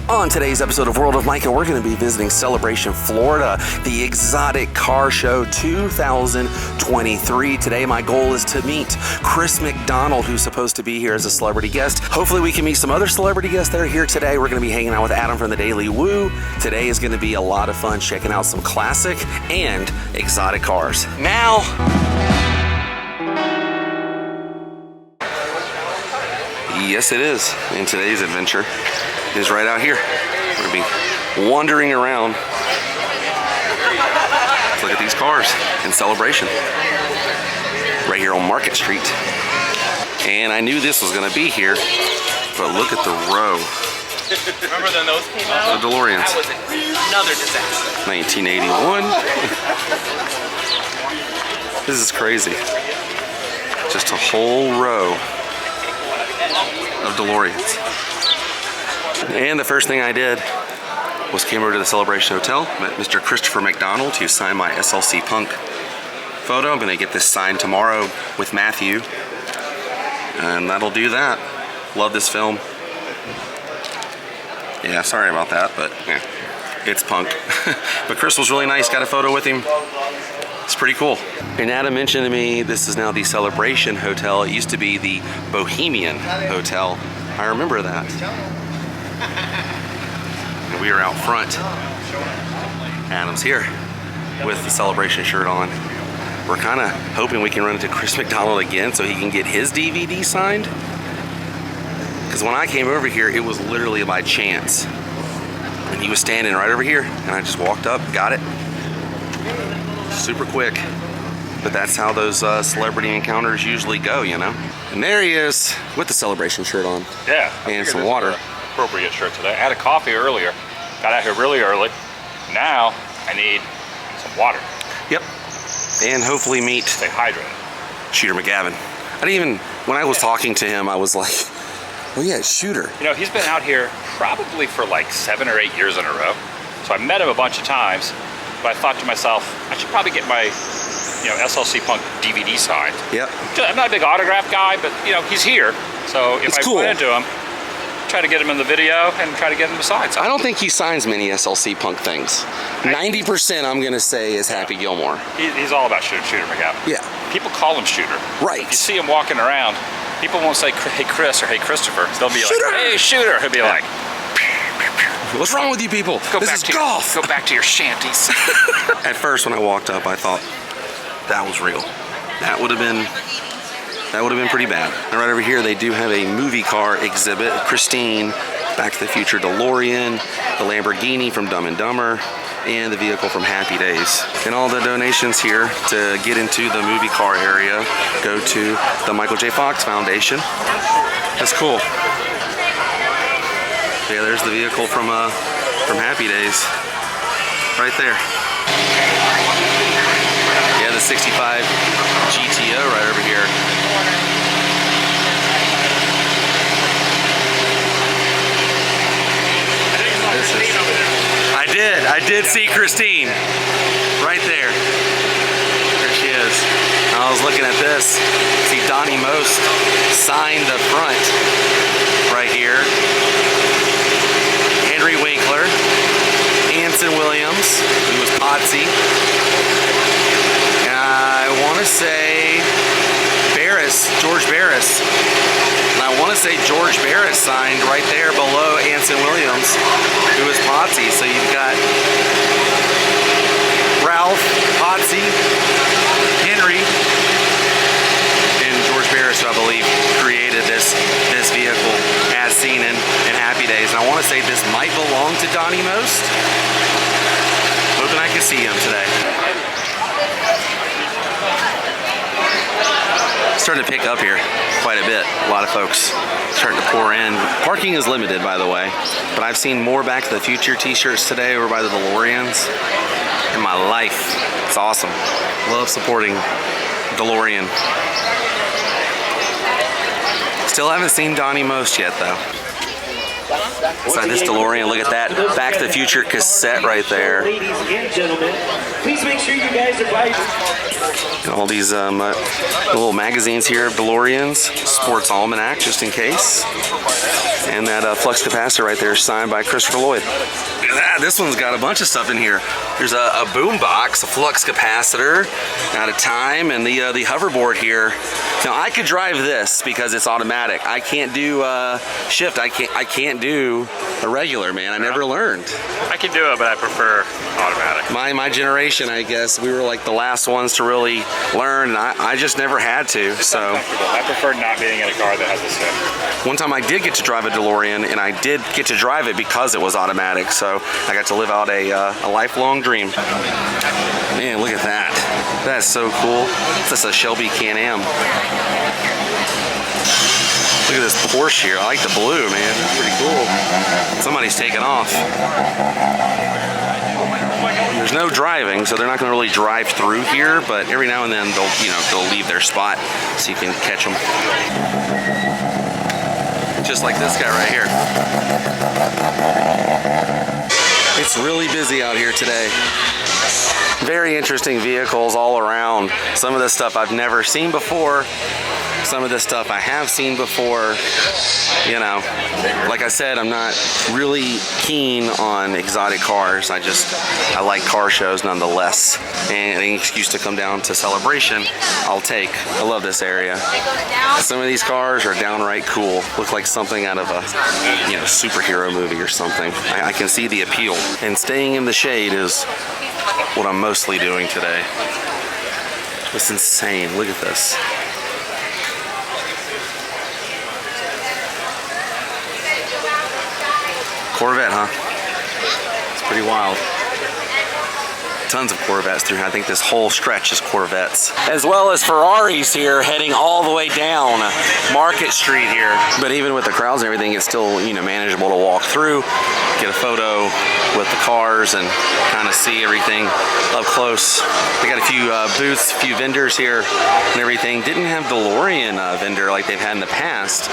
On today's episode of World of Micah, we're going to be visiting Celebration, Florida, the Exotic Car Show 2023. Today, my goal is to meet Chris McDonald, who's supposed to be here as a celebrity guest. Hopefully, we can meet some other celebrity guests that are here today. We're going to be hanging out with Adam from the Daily Woo. Today is going to be a lot of fun checking out some classic and exotic cars. Now, yes, it is. And today's adventure is right out here. We're gonna be wandering around. Let's look at these cars in Celebration. Right here on Market Street. And I knew this was gonna be here, but look at the row. Remember when those came out? The DeLoreans. That was another disaster. 1981. This is crazy. Just a whole row of DeLoreans. And the first thing I did was came over to the Celebration Hotel, met Mr. Christopher McDonald, who signed my SLC Punk photo. I'm gonna get this signed tomorrow with Matthew, and that'll do that. Love this film. Yeah, sorry about that, but yeah, it's punk. But Chris was really nice, got a photo with him. It's pretty cool. And Adam mentioned to me this is now the Celebration Hotel. It used to be the Bohemian Hotel. I remember that. And we are out front. Adam's here with the Celebration shirt on. We're kind of hoping we can run into Chris McDonald again so he can get his DVD signed. Because when I came over here, it was literally by chance. And he was standing right over here, and I just walked up, got it. Super quick. But that's how those celebrity encounters usually go, you know? And there he is with the Celebration shirt on. Yeah. And some water. Appropriate shirt today. I had a coffee earlier. Got out here really early. Now I need some water. Yep. And hopefully meet Stay hydrated. Shooter McGavin. I didn't even, when I was talking to him, I was like, oh yeah, Shooter. You know, he's been out here probably for like 7 or 8 years in a row. So I met him a bunch of times, but I thought to myself, I should probably get my, SLC Punk DVD signed. Yep. I'm not a big autograph guy, but he's here. So if I run into him, try to get him in the video and try to get him to sign something. I don't think he signs many SLC Punk things. 90% I'm gonna say is Happy Gilmore. He's all about Shooter McGavin. Yeah. People call him Shooter. Right. If you see him walking around, people won't say, hey Chris or hey Christopher. They'll be Shooter! like, hey Shooter. He'll be like, what's wrong with you people? This is golf. Go back to your shanties. At first when I walked up, I thought that was real. That would have been pretty bad. And right over here, they do have a movie car exhibit. Christine, Back to the Future DeLorean, the Lamborghini from Dumb and Dumber, and the vehicle from Happy Days. And all the donations here to get into the movie car area go to the Michael J. Fox Foundation. That's cool. Yeah, there's the vehicle from Happy Days. Right there. Yeah, the 65 GTO right over here. I did see Christine right there. There she is. I was looking at this. See Donnie Most signed the front right here. Henry Winkler, Anson Williams, who was Potsy. I want to say George Barris. And I want to say George Barris signed right there below Anson Williams, who was Potsy. So you've got Ralph, Potsy, Henry, and George Barris, who I believe created this vehicle as seen in Happy Days. And I want to say this might belong to Donnie Most. Hoping I can see him today. Starting to pick up here quite a bit. A lot of folks starting to pour in. Parking is limited, by the way, but I've seen more Back to the Future t-shirts today over by the DeLoreans in my life. It's awesome. Love supporting DeLorean. Still haven't seen Donnie Most yet, though. Inside this DeLorean, look at that Back to the Future cassette right there. Ladies and gentlemen, please make sure you guys are by And all these little magazines here of DeLoreans, Sports Almanac, just in case. And that flux capacitor right there, signed by Christopher Lloyd. Look at that, this one's got a bunch of stuff in here. There's a boom box, a flux capacitor, out of time, and the hoverboard here. Now I could drive this because it's automatic. I can't do shift. I can't do a regular, man. I never learned. I can do it, but I prefer automatic. My generation, I guess, we were like the last ones to really learn, and I just never had to. So I prefer not being in a car that has a shift. One time I did get to drive a DeLorean, and I did get to drive it because it was automatic. So I got to live out a lifelong dream. Man, look at that. That's so cool. That's a Shelby Can-Am. Look at this Porsche here. I like the blue, man. That's pretty cool. Somebody's taking off. There's no driving, so they're not going to really drive through here, but every now and then they'll leave their spot so you can catch them. Just like this guy right here. It's really busy out here today. Very interesting vehicles all around. Some of this stuff I've never seen before. Some of this stuff I have seen before. You know, like I said, I'm not really keen on exotic cars. I like car shows nonetheless. And any excuse to come down to Celebration, I'll take. I love this area. Some of these cars are downright cool. Look like something out of a superhero movie or something. I can see the appeal. And staying in the shade is what I'm mostly doing today. It's insane. Look at this. Corvette, huh? It's pretty wild. Tons of Corvettes through here. I think this whole stretch is Corvettes. As well as Ferraris here heading all the way down Market Street here. But even with the crowds and everything, it's still, manageable to walk through, get a photo with the cars and kind of see everything up close. They got a few booths, a few vendors here and everything. Didn't have DeLorean vendor like they've had in the past.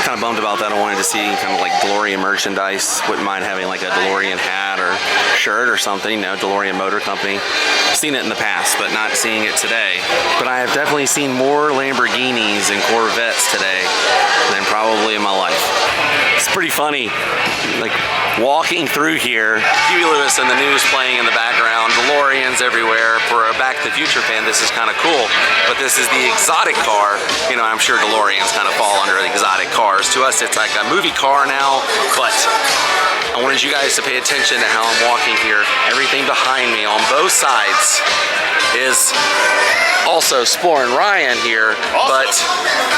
Kind of bummed about that. I wanted to see kind of like DeLorean merchandise. Wouldn't mind having like a DeLorean hat or shirt or something. DeLorean Motor Company. I've seen it in the past, but not seeing it today. But I have definitely seen more Lamborghinis and Corvettes today than probably in my life. It's pretty funny, like walking through here, Huey Lewis and the news playing in the background, DeLoreans everywhere. For a Back to the Future fan, this is kind of cool. But this is the exotic car. I'm sure DeLoreans kind of fall under the exotic cars. To us, it's like a movie car now, but I wanted you guys to pay attention to how I'm walking here. Everything behind me on both sides is also Spore and Ryan here, but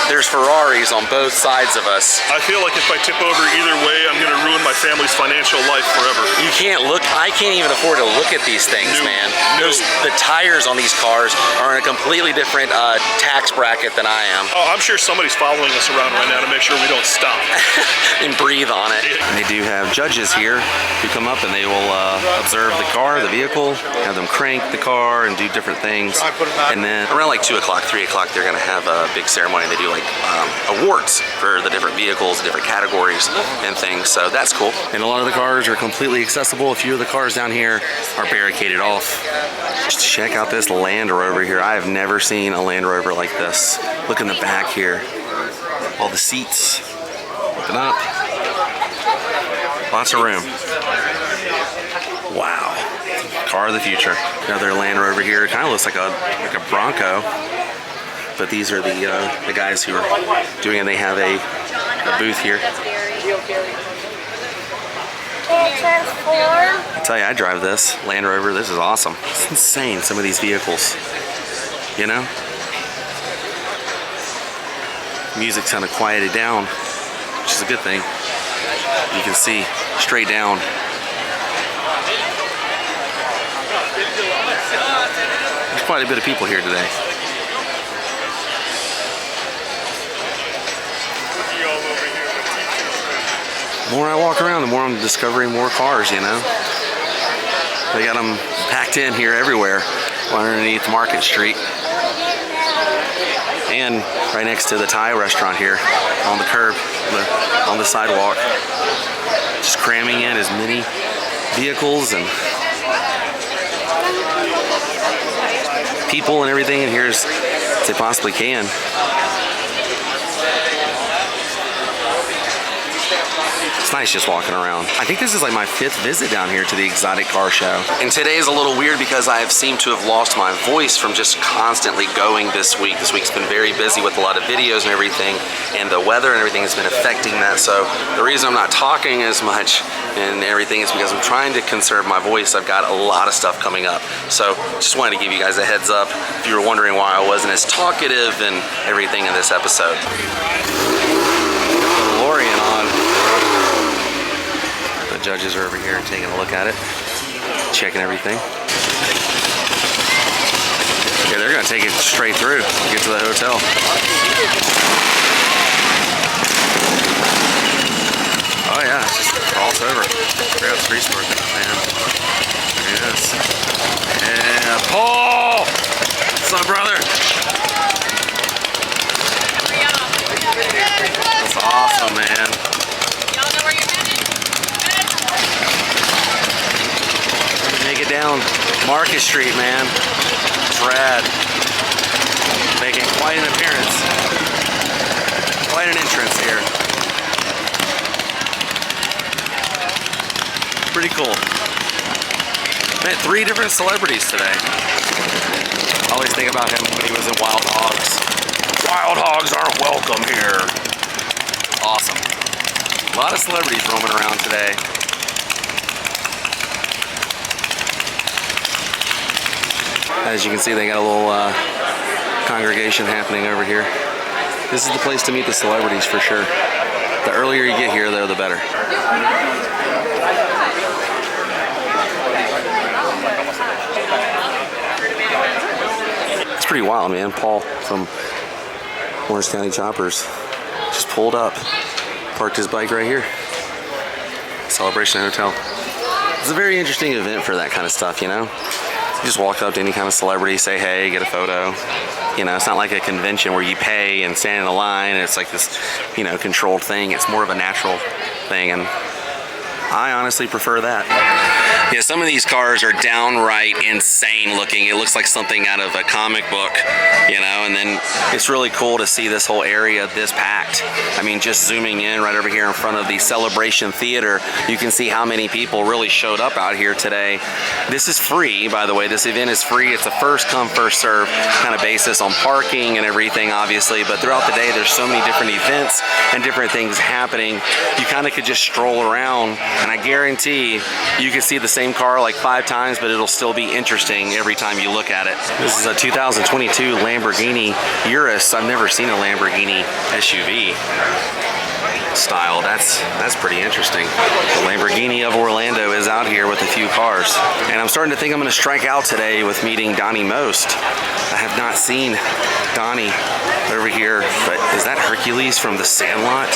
there's Ferraris on both sides of us. I feel like if I tip over either way, I'm going to ruin my family's financial life forever. You can't look, I can't even afford to look at these things, man. The tires on these cars are in a completely different tax bracket than I am. Oh, I'm sure somebody's following us around right now to make sure we don't stop. And breathe on it. And they do have judges here who come up and they will observe the car, the vehicle, have them crank the car and do different things. And then around like 2 o'clock, 3 o'clock, they're gonna have a big ceremony. They do like awards for the different vehicles, different categories and things. So that's cool. And a lot of the cars are completely accessible. A few of the cars down here are barricaded off. Just check out this Land Rover here. I have never seen a Land Rover like this. Look in the back here. All the seats. Open up. Lots of room. Wow. Car of the future. Another Land Rover here. Kind of looks like a Bronco. But these are the guys who are doing it. They have a booth here. I tell you, I drive this Land Rover. This is awesome. It's insane, some of these vehicles. Music's kind of quieted down, which is a good thing. You can see straight down. There's quite a bit of people here today. The more I walk around, the more I'm discovering more cars, They got them packed in here everywhere underneath Market Street. And right next to the Thai restaurant here on the curb, on the sidewalk. Just cramming in as many vehicles and people and everything in here as they possibly can. It's nice just walking around. I think this is like my 5th visit down here to the exotic car show. And today is a little weird because I have seemed to have lost my voice from just constantly going this week. This week's been very busy with a lot of videos and everything, and the weather and everything has been affecting that. So the reason I'm not talking as much and everything is because I'm trying to conserve my voice. I've got a lot of stuff coming up. So just wanted to give you guys a heads up if you were wondering why I wasn't as talkative and everything in this episode. DeLorean on. The judges are over here taking a look at it, checking everything. Yeah, they're gonna take it straight through, get to the hotel. Oh yeah, it's just cross over. Check out the street store, man. There it is. Yeah, Paul! What's up, brother? That's awesome, man. Y'all know where you're headed? Make it down Market Street, man. It's rad. Making quite an appearance. Quite an entrance here. Pretty cool. Met 3 different celebrities today. I always think about him when he was in Wild Hogs. Wild hogs aren't welcome here. Awesome. A lot of celebrities roaming around today. As you can see, they got a little congregation happening over here. This is the place to meet the celebrities for sure. The earlier you get here, though, the better. It's pretty wild, man. Paul from Orange County Choppers just pulled up, parked his bike right here. Celebration Hotel. It's a very interesting event for that kind of stuff, you know? You just walk up to any kind of celebrity, say hey, get a photo. You know, it's not like a convention where you pay and stand in a line and it's like this, you know, controlled thing. It's more of a natural thing, and I honestly prefer that. Yeah, some of these cars are downright insane looking. It looks like something out of a comic book, you know, and then it's really cool to see this whole area this packed. I mean, just zooming in right over here in front of the Celebration Theater, you can see how many people really showed up out here today. This is free, by the way. This event is free. It's a first come, first serve kind of basis on parking and everything, obviously, but throughout the day, there's so many different events and different things happening. You kind of could just stroll around, and I guarantee you can see the same car like 5 times, but it'll still be interesting every time you look at it. This is a 2022 Lamborghini Urus. I've never seen a Lamborghini SUV style. That's pretty interesting. The Lamborghini of Orlando is out here with a few cars. And I'm starting to think I'm going to strike out today with meeting Donnie Most. I have not seen Donnie over here, but is that Hercules from The Sandlot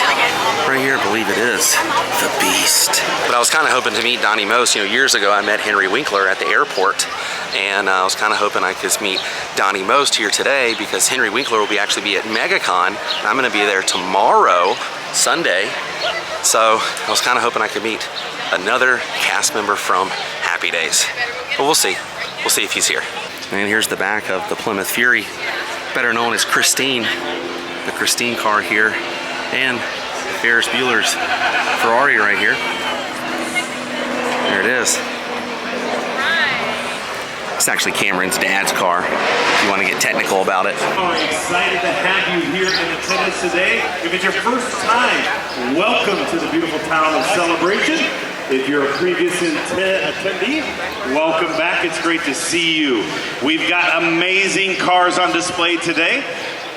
right here? I believe it is. The Beast. But I was kind of hoping to meet Donnie Most. You know, years ago I met Henry Winkler at the airport, and I was kind of hoping I could meet Donnie Most here today because Henry Winkler will actually be at MegaCon. I'm going to be there tomorrow, Sunday. So I was kind of hoping I could meet another cast member from Happy Days. But we'll see. We'll see if he's here. And here's the back of the Plymouth Fury, better known as Christine. The Christine car here, and Ferris Bueller's Ferrari right here. There it is. It's actually Cameron's dad's car, if you want to get technical about it. We're excited to have you here in attendance today. If it's your first time, welcome to the beautiful town of Celebration. If you're a previous attendee, welcome back. It's great to see you. We've got amazing cars on display today.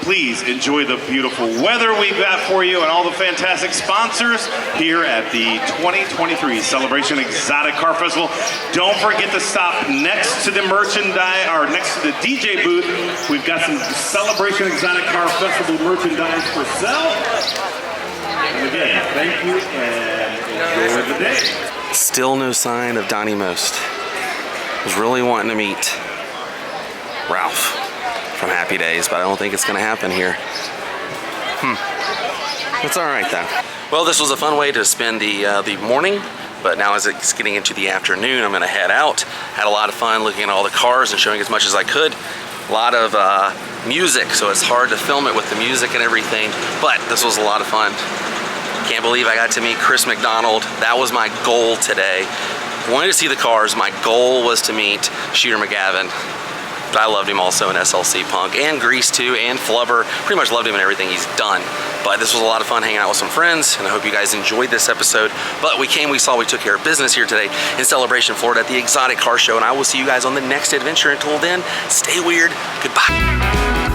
Please enjoy the beautiful weather we've got for you and all the fantastic sponsors here at the 2023 Celebration Exotic Car Festival. Don't forget to stop next to the merchandise, or next to the DJ booth. We've got some Celebration Exotic Car Festival merchandise for sale. And again, thank you and enjoy the day. Still no sign of Donnie Most. Was really wanting to meet Ralph from Happy Days, but I don't think it's gonna happen here. It's all right though. Well, this was a fun way to spend the morning, but now as it's getting into the afternoon, I'm gonna head out. Had a lot of fun looking at all the cars and showing as much as I could. A lot of music, so it's hard to film it with the music and everything, but this was a lot of fun. Can't believe I got to meet Chris McDonald. That was my goal today. Wanted to see the cars. My goal was to meet Shooter McGavin. But I loved him also in SLC Punk, and Grease too, and Flubber. Pretty much loved him in everything he's done. But this was a lot of fun hanging out with some friends, and I hope you guys enjoyed this episode. But we came, we saw, we took care of business here today in Celebration, Florida at the Exotic Car Show, and I will see you guys on the next adventure. Until then, stay weird. Goodbye.